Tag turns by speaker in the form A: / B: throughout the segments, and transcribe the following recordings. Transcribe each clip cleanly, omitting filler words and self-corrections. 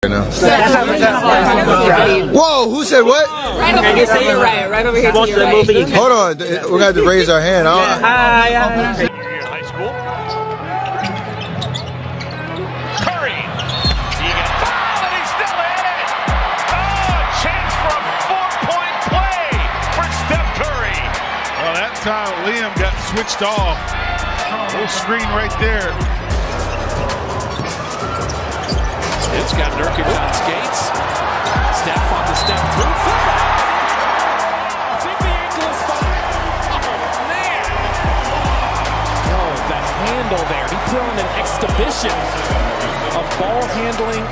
A: now. Whoa, who said what?
B: Right over here, say you're right. Right over here to your right.
A: Hold on, we're gonna have to raise our hand.
C: High school. Curry. He got fouled and he's still in it. Oh, a chance for a 4-point play for Steph Curry.
D: Well, that time Liam got switched off. Little screen right there.
C: It's got Nurkic on skates. Steph on the step through. I think the ankle is fine. Oh, man. Oh, the handle there. He put on an exhibition of ball handling.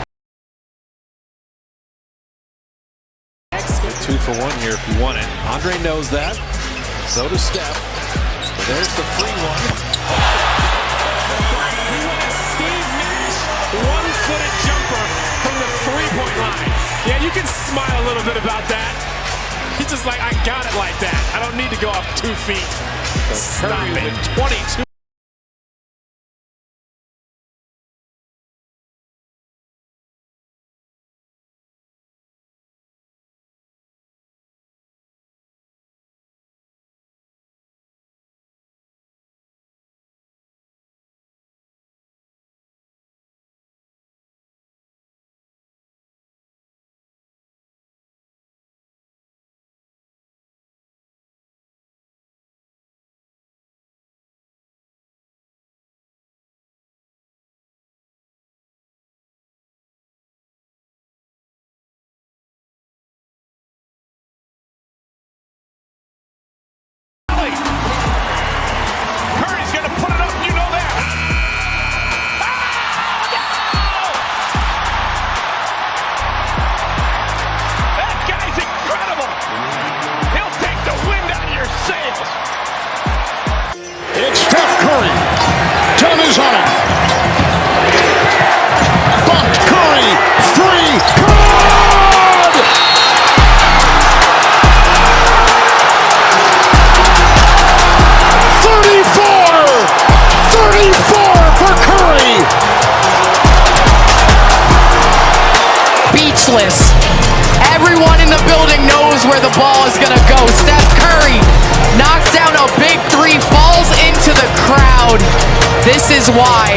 C: Get 2 for 1 here if you want it. Andre knows that. So does Steph. There's the free one. One-footed jumper from the three-point line. Yeah, you can smile a little bit about that. He's just like, I got it like that. I don't need to go off 2 feet. Stop it. 22. Curry's going to put it up, you know that. Oh, no! That guy's incredible. He'll take the wind out of your sails.
E: It's Steph Curry. Tommy's on it. Bumped Curry. Free. Good! 34 for Curry.
F: Speechless. Everyone in the building knows where the ball is going to go. Steph Curry knocks down a big 3, falls into the crowd. This is why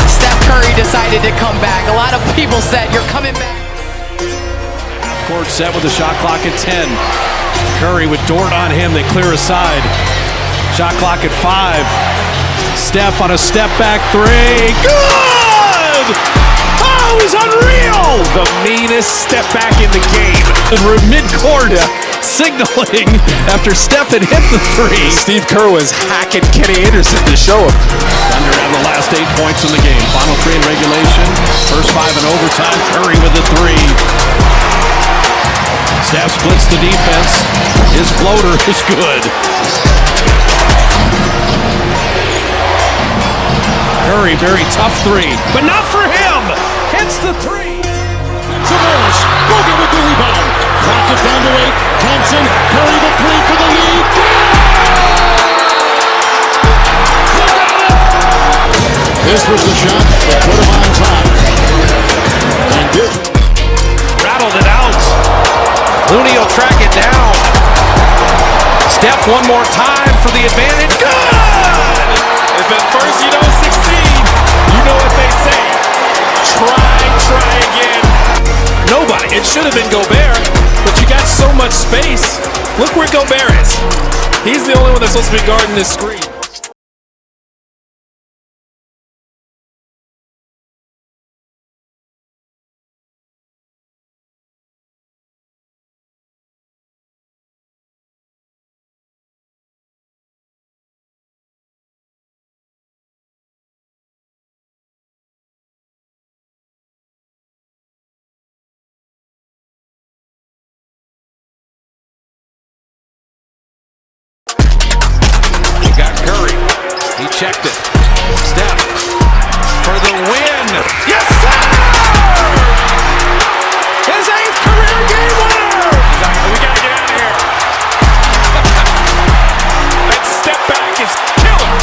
F: Steph Curry decided to come back. A lot of people said, you're coming back.
G: Court set with the shot clock at 10. Curry with Dort on him. They clear aside. Shot clock at 5. Steph on a step back 3. Good! Oh, he's unreal! The meanest step back in the game. We're mid-court signaling after Steph had hit the 3.
H: Steve Kerr was hacking Kenny Anderson to show him.
G: Thunder have the last 8 points in the game. Final 3 in regulation. First 5 in overtime. Curry with the 3. Steph splits the defense. His floater is good. Curry, very tough 3, but not for him. Hits the 3.
E: Wallace, Bogut with the rebound. Clock is down to 8. Thompson, Curry the 3 for the lead. This was the shot that put him on top. And this
G: Rattled it out. Looney will track it down. Steph one more time for the advantage. Good!
C: If at first you don't succeed, you know what they say. Try again.
G: Nobody. It should have been Gobert, but you got so much space. Look where Gobert is. He's the only one that's supposed to be guarding this screen. Checked it. Steph for the win. Yes, sir! His 8th career game winner!
C: We got to get out of here. That step back is killer.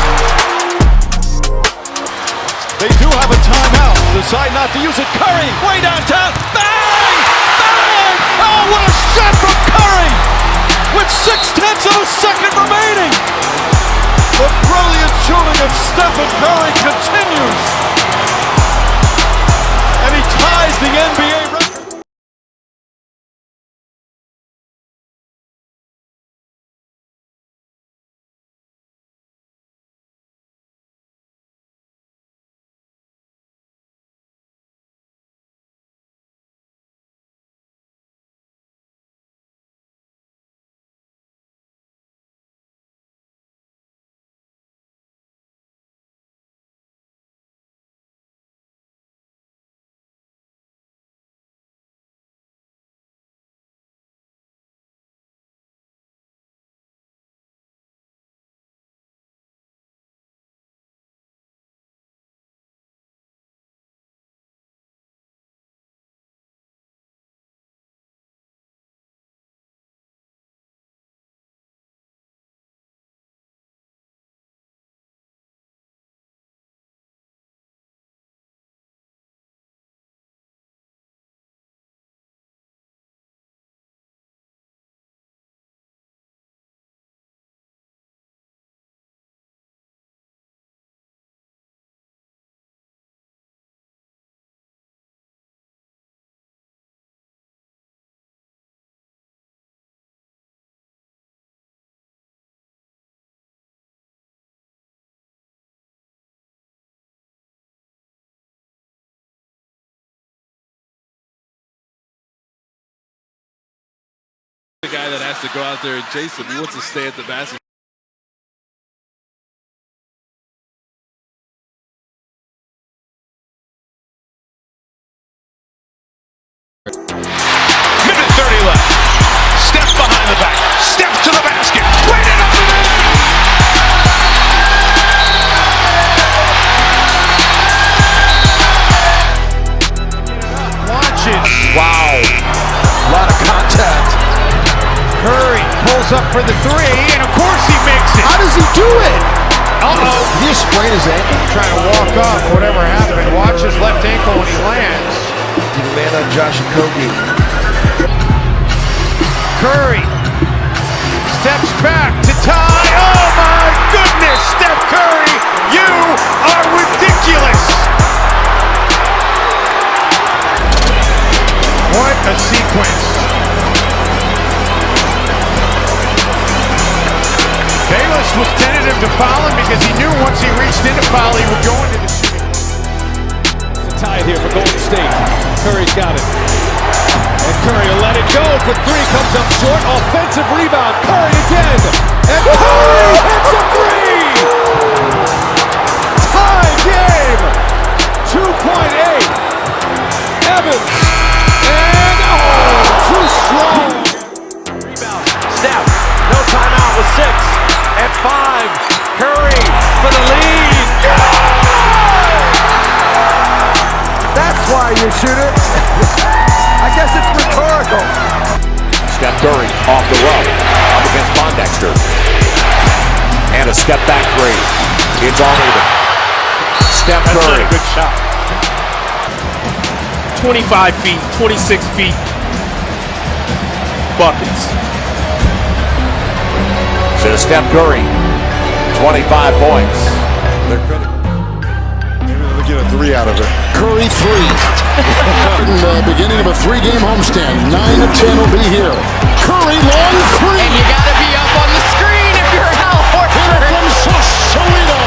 E: They do have a time. timeout. Decide not to use it. Curry, way downtown. Bang! Bang! Oh, what a shot from Curry! With 0.6 of a second remaining. The brilliant shooting of Stephen Curry continues. And he ties the NBA record.
D: The guy that has to go out there and chase him. He wants to stay at the basket.
E: Minute 30 left. Steph behind the back. Steph to the basket. Right it up and in. Watch it. Wow. A lot of contact. Curry pulls up for the three, and of course he makes it.
H: How does he do it?
E: Uh-oh.
H: He just sprained his ankle.
E: Trying to walk up, whatever happened. Watch his left ankle when he lands.
H: He landed on Josh Okogie.
E: Curry steps back to tie. Oh my goodness, Steph Curry, you are ridiculous. What a sequence. Bayless was tentative to foul him because he knew once he reached in to foul, he would go into the shooting.
G: It's a tie here for Golden State. Curry's got it. And Curry will let it go for three. Comes up short. Offensive rebound. Curry again. And Curry hits a three. Tie game. 2.8. Evans. And too strong.
E: Rebound. Steph, no timeout with 6. At 5, Curry for the lead.
A: That's why you shoot it. I guess it's rhetorical.
I: Steph Curry off the row, up against Pondexter. And a step back three. It's all even. Steph Curry.
E: Good shot.
C: 25 feet, 26 feet. Buckets.
I: To Steph Curry, 25 points.
D: They're critical. Maybe they'll get a 3 out of it.
E: Curry 3. In the beginning of a 3-game homestand. 9 of 10 will be here. Curry long 3.
F: And you gotta be up on the screen if you're Al Horford.
E: From Sausalito.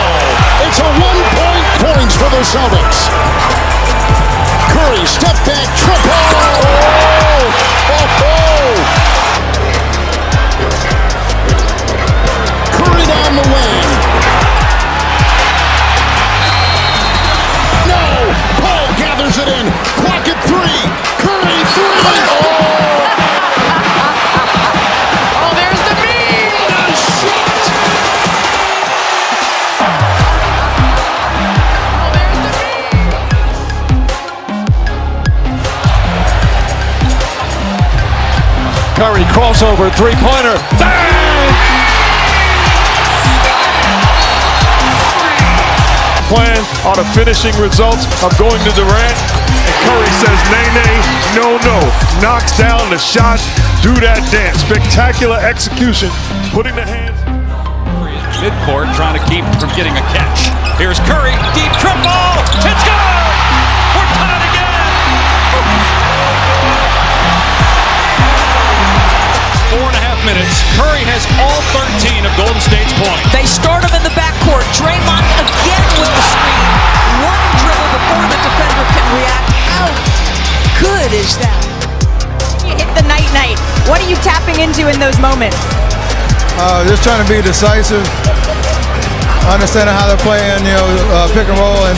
E: It's a 1-point points for the Celtics. Curry step back triple. Curry down the wing. No! Paul gathers it in. Clock at 3. Curry 3.
F: Oh, there's the beat.
E: What a shot!
F: Oh, there's the beat.
G: Curry crossover. Three-pointer. Bang!
D: plan are the finishing results of going to Durant. And Curry says, nay, nay, no, no. Knocks down the shot, do that dance. Spectacular execution, putting the hands.
G: Midcourt trying to keep from getting a catch. Here's Curry, deep triple, it's good! We're tied again! 4.5 minutes, Curry has all 13 of Golden State's points.
B: They start him in the backcourt. Draymond again with the screen. One dribble before the defender can react. How good is that?
J: You hit the night-night. What are you tapping into in those moments?
A: Just trying to be decisive, understanding how they're playing, pick and roll, and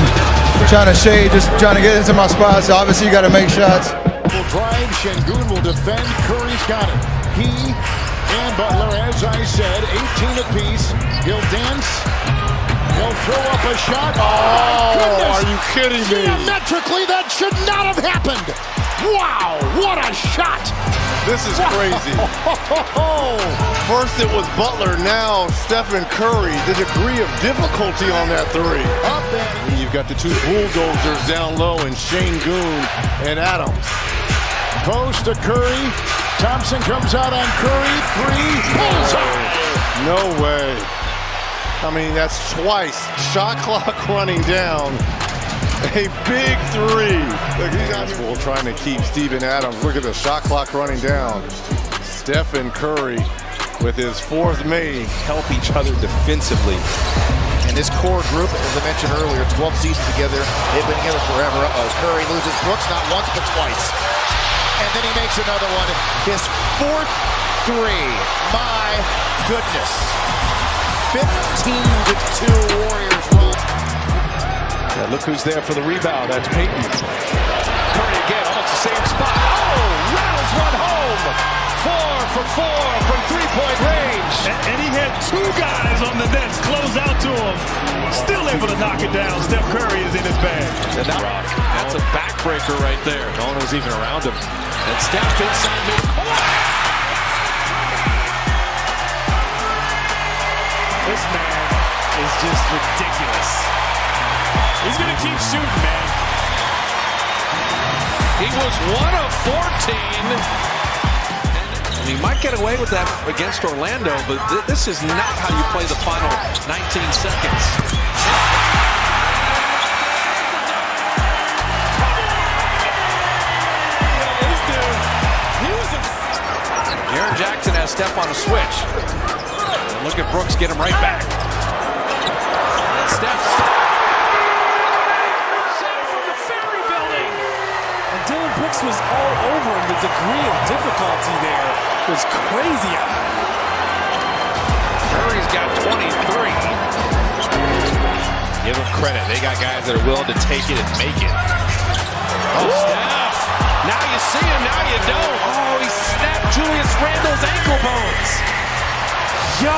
A: trying to shade, just trying to get into my spots. Obviously, you got to make shots.
K: Will drive, Şengün will defend, Curry's got it. He and Butler, as I said, 18 apiece. He'll dance, he'll throw up a shot.
D: Oh, are you kidding me?
K: Geometrically, that should not have happened. Wow, what a shot!
D: This is crazy. First it was Butler, now Stephen Curry. The degree of difficulty on that three.
K: Up and
D: You've got the two bulldozers down low in Şengün and Adams.
K: post to Curry. Thompson comes out on Curry. Three, pulls up.
D: No way. I mean, that's twice. Shot clock running down. A big three. Look, he's out here trying to keep Steven Adams. Look at the shot clock running down. Stephen Curry with his fourth made.
H: Help each other defensively. And this core group, as I mentioned earlier, 12 seasons together, they've been together forever. Curry loses Brooks not once but twice. And then he makes another one. His fourth three. My goodness. 15-2 Warriors run.
I: Yeah, look who's there for the rebound. That's Payton. Curry again, almost the same spot. Oh, rattles one home. 4 for 4 from three-point range.
C: And he had two guys on the nets close out to him. Still able to knock it down. Steph Curry is in his bag.
G: That's a backbreaker right there.
I: No one was even around him. And Steph inside mid.
C: This man is just ridiculous. He's going to keep shooting, man.
G: He was 1 of 14. And he might get away with that against Orlando, but this is not how you play the final 19 seconds. Jaren Jackson has Steph on a switch. And look at Brooks get him right back. Steph.
C: Dylan Brooks was all over him. The degree of difficulty there was crazy.
G: Curry's got 23.
I: Give them credit. They got guys that are willing to take it and make it.
G: Oh, Steph. Now you see him, now you don't. Oh, he snapped Julius Randle's ankle bones. Yo,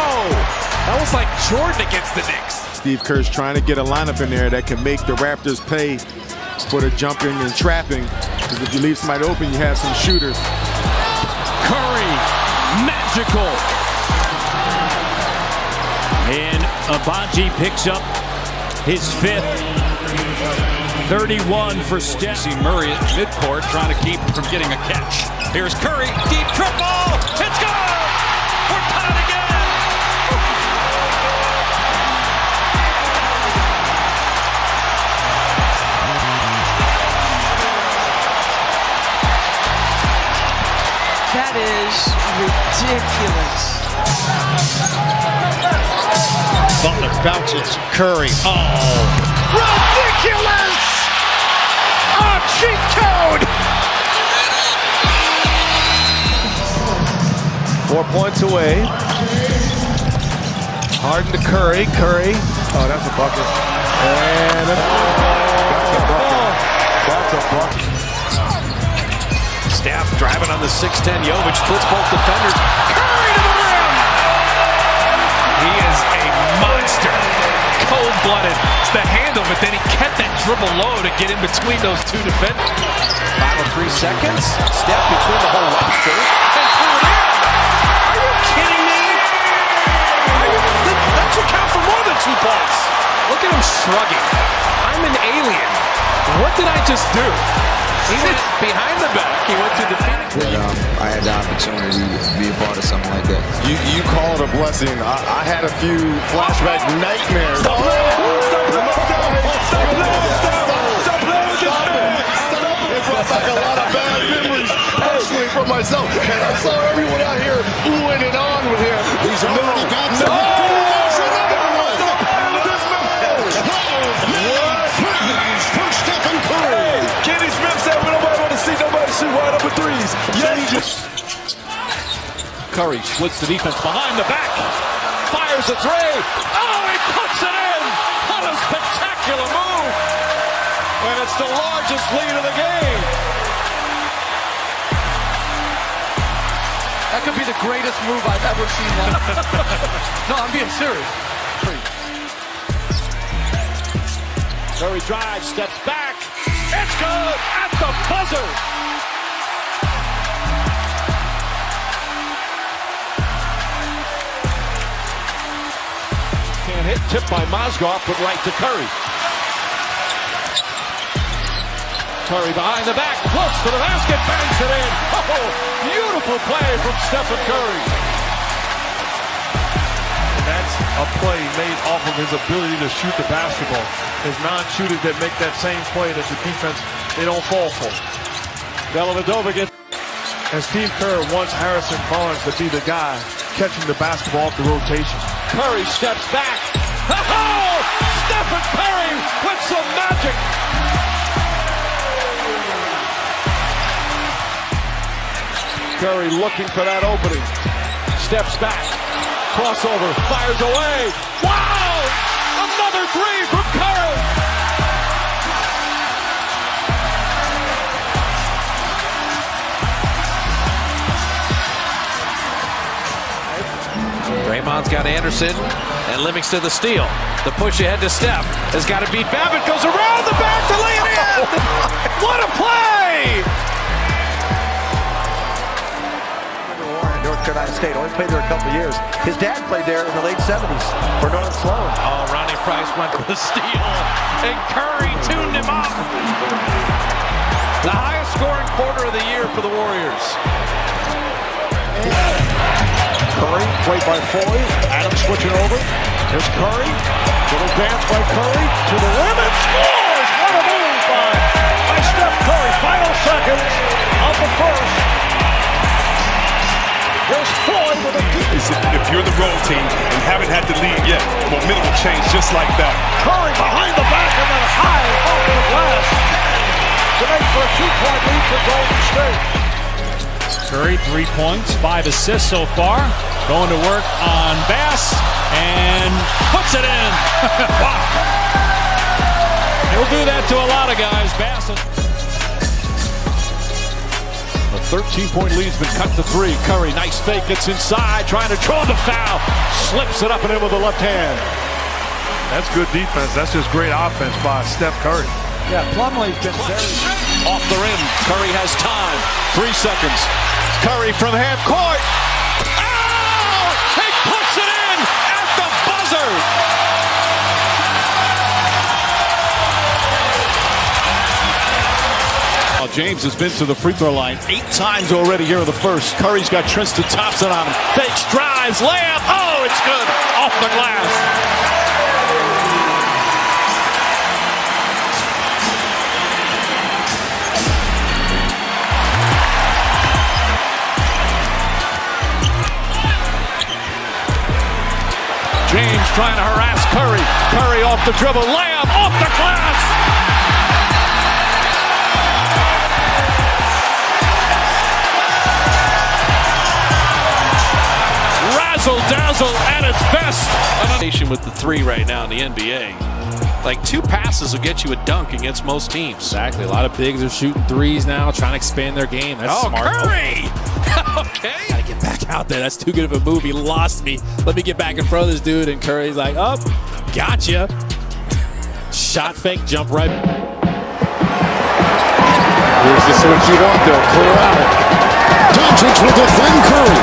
G: that was like Jordan against the Knicks.
D: Steve Kerr's trying to get a lineup in there that can make the Raptors pay for the jumping and trapping. Because if you leave somebody open, you have some shooters.
C: Curry, magical. And Abaji picks up his fifth. 31 for Steph.
G: See Murray at midcourt trying to keep from getting a catch. Here's Curry, deep triple. It's good. We're tied again.
B: That is ridiculous.
E: Butler bounces. Curry. Oh.
K: Ridiculous! A cheat code!
H: 4 points away. Harden to Curry. Curry. Oh, that's a bucket. And that's a bucket. That's a bucket.
G: Steph driving on the 6'10". Jovic splits both defenders. Curry to the rim! He is a monster. Cold-blooded. It's the handle, but then he kept that dribble low to get in between those two defenders. Final 3 seconds. Steph between the whole roster. And threw it in. Are you kidding me? That should count for more than 2 points.
C: Look at him shrugging. I'm an alien. What did I just do? He went behind the back. He went to the Phoenix.
L: I had the opportunity to be a part of something like that.
D: You call it a blessing. I had a few flashback nightmares.
I: Stop playing with this man.
D: It brought back a lot of bad memories, personally for myself. And I saw everyone out here oohing and on with him.
K: He's already got some. For Stephen Curry.
I: Kenny Smith said we don't want to see nobody shoot wide open threes. Yes. Curry splits the defense behind the back. Fires a three. Oh, he puts it in. What a spectacular move. And it's the largest lead of the game.
E: That could be the greatest move I've ever seen. No, I'm being serious.
I: Curry drives, steps back. It's good at the buzzer. Can't hit, tipped by Mozgov, but right to Curry. Curry behind the back, floats to the basket, bangs it in. Oh, beautiful play from Stephen Curry.
M: That's a play made off of his ability to shoot the basketball. His non-shooters that make that same play that the defense, they don't fall for.
I: Dellavedova gets.
M: And Steve Kerr wants Harrison Barnes to be the guy catching the basketball off the rotation.
I: Curry steps back. Oh, Stephen Curry with some magic. Curry looking for that opening. Steps back. Crossover. Fires away. Wow! Another three from Curry.
G: Draymond's got Anderson and Livingston the steal. The push ahead to Steph has got to beat Babbitt. Goes around the back to lay it in. What a play!
E: North Carolina State, only played there a couple of years. His dad played there in the late 70s for Northern Sloan.
G: Oh, Ronnie Price went for the steal, and Curry tuned him up. The highest scoring quarter of the year for the Warriors.
I: Curry, played by Foley. Adams switching over. Here's Curry. Little dance by Curry to the rim and scores! What a move by Steph Curry. Final seconds of the first. Here's Floyd with a deep.
M: If you're the road team and haven't had the lead yet, momentum will change just like that.
I: Curry behind the back and then high off the glass to make for a 2-point lead for Golden State.
C: Curry, 3 points, 5 assists so far. Going to work on Bass and puts it in. Wow. He'll do that to a lot of guys. Bass.
I: A 13-point lead's been cut to 3. Curry, nice fake, gets inside, trying to draw the foul. Slips it up and in with the left hand.
M: That's good defense. That's just great offense by Steph Curry.
E: Yeah, Plumlee's been very...
I: Off the rim, Curry has time. 3 seconds. Curry from half court. Oh! He puts it in at the buzzer. James has been to the free throw line 8 times already here in the first. Curry's got Tristan Thompson on him. Fakes, drives, layup. Oh, it's good. Off the glass. James trying to harass Curry. Curry off the dribble. Layup off the glass. Razzle-dazzle at its best.
G: With the 3 right now in the NBA. Like 2 passes will get you a dunk against most teams.
C: Exactly. A lot of bigs are shooting 3s now, trying to expand their game. That's smart.
G: Curry! Okay.
C: Gotta get back out there. That's too good of a move. He lost me. Let me get back in front of this dude. And Curry's like, oh, gotcha. Shot fake, jump right.
K: Here's the switch you want there. Clear out. Doncic will defend Curry.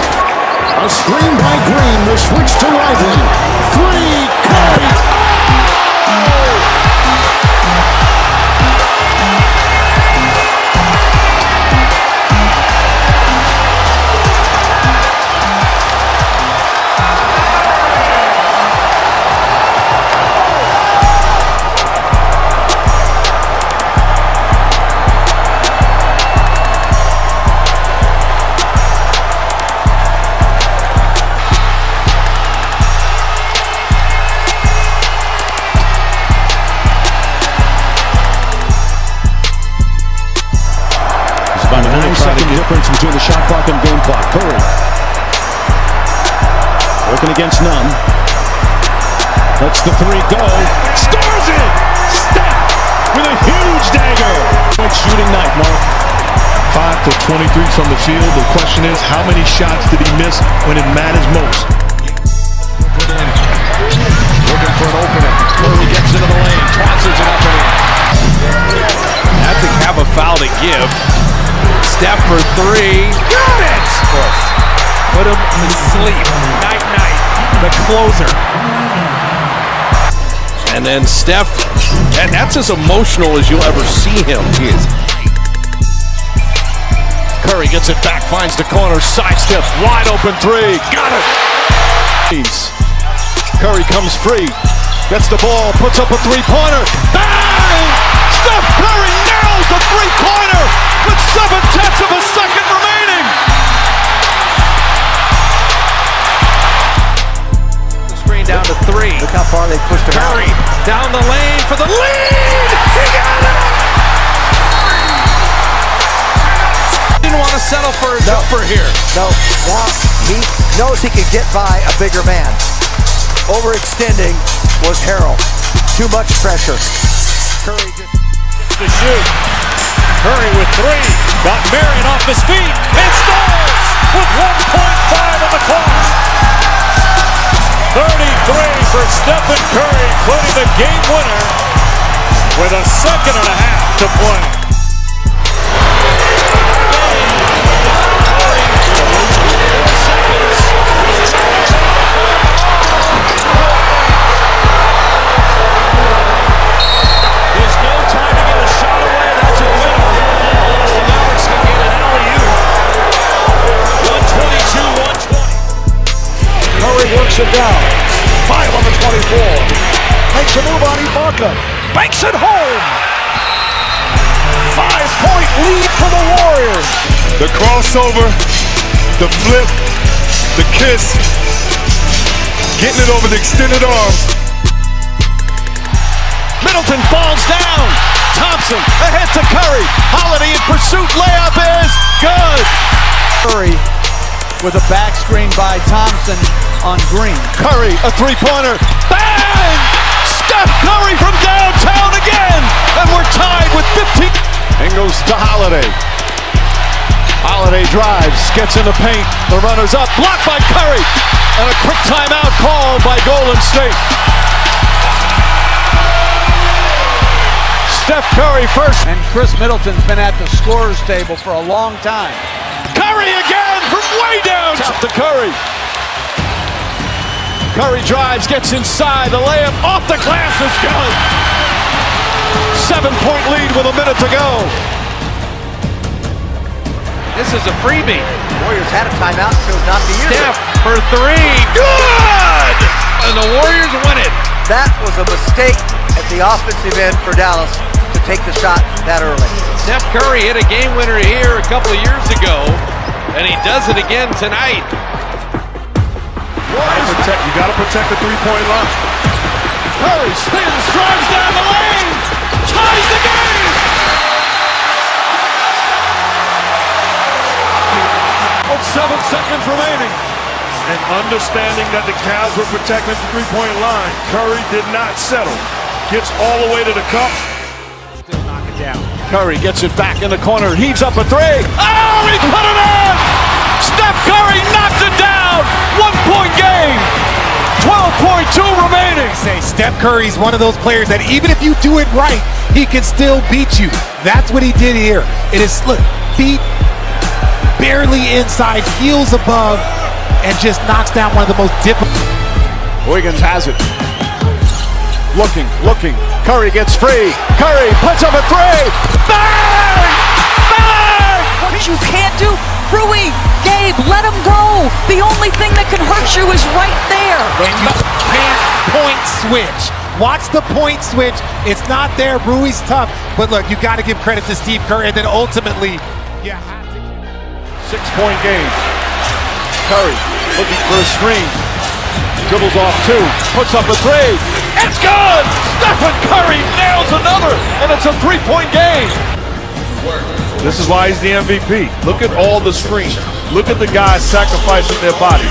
K: A screen by Green will switch to Lively. 3, Curry!
E: difference between the shot clock and game clock. Curry. Working against none. Lets the three go. Scores it! Steph with a huge dagger. Point shooting night, Mark.
M: 5 for 23 from the field. The question is, how many shots did he miss when it matters most?
E: Looking for an opening. Curry gets into the lane. Tosses it up and in.
G: Had to have a foul to give. Steph for three. Got it! Put him to sleep. Night. The closer. And then Steph, and that's as emotional as you'll ever see him. He is.
E: Curry gets it back, finds the corner, sidestep, wide open three. Got it! Curry comes free, gets the ball, puts up a three-pointer. Bang! Steph Curry nails the three-pointer with 7/10 of a second remaining.
G: The screen down to three.
N: Look how far they pushed him
G: Curry down the lane for the lead. He got it! Didn't want to settle for a jumper here.
N: No, now he knows he can get by a bigger man. Overextending was Harrell. Too much pressure. Curry just
E: to shoot. Curry with three. Got Marion off his feet and scores with 1.5 on the clock. 33 for Stephen Curry, including the game winner with a second and a half to play. Works it down. 5 on the 24. Makes a move on Ibaka. Banks it home. 5-point lead for the Warriors.
D: The crossover, the flip, the kiss, getting it over the extended arm.
E: Middleton falls down. Thompson ahead to Curry. Holiday in pursuit. Layup is good.
N: Curry with a back screen by Thompson on Green.
E: Curry, a three-pointer. Bang! Steph Curry from downtown again! And we're tied with 15. And goes to Holiday. Holiday drives, gets in the paint. The runner's up, blocked by Curry. And a quick timeout called by Golden State. Steph Curry first.
N: And Chris Middleton's been at the scorer's table for a long time.
E: Curry again from way down. Top to Curry. Curry drives, gets inside. The layup off the glass is good. 7-point lead with a minute to go.
G: This is a freebie.
N: Warriors had a timeout, chose not to use it.
G: Steph for three. Good! And the Warriors win it.
N: That was a mistake at the offensive end for Dallas to take the shot that early.
G: Steph Curry hit a game winner here a couple of years ago, and he does it again tonight.
M: You got to protect the three-point line.
E: Curry spins, drives down the lane, ties the game. 7 seconds remaining.
M: And understanding that the Cavs were protecting the three-point line, Curry did not settle. Gets all the way to the cup.
N: Still knock it down.
E: Curry gets it back in the corner, heaves up a three. Oh, he put it in! Steph Curry knocks it down! 1-point game! 12.2 remaining!
O: Say Steph Curry's one of those players that even if you do it right, he can still beat you. That's what he did here. It is, look, feet barely inside, heels above, and just knocks down one of the most difficult.
E: Wiggins has it. Looking. Curry gets free. Curry puts up a three. Bang! Bang!
B: What you can't do, Rui, Gabe, let him go. The only thing that can hurt you is right there.
O: And you can't point switch. Watch the point switch. It's not there. Rui's tough. But look, you got to give credit to Steve Curry. And then ultimately, you have to.
E: 6-point game. Curry looking for a screen. Dribbles off two. Puts up a three. It's good! Stephen Curry nails another. And it's a 3-point game.
M: This is why he's the MVP. Look at all the screens. Look at the guys sacrificing their body.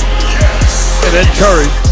M: And then Curry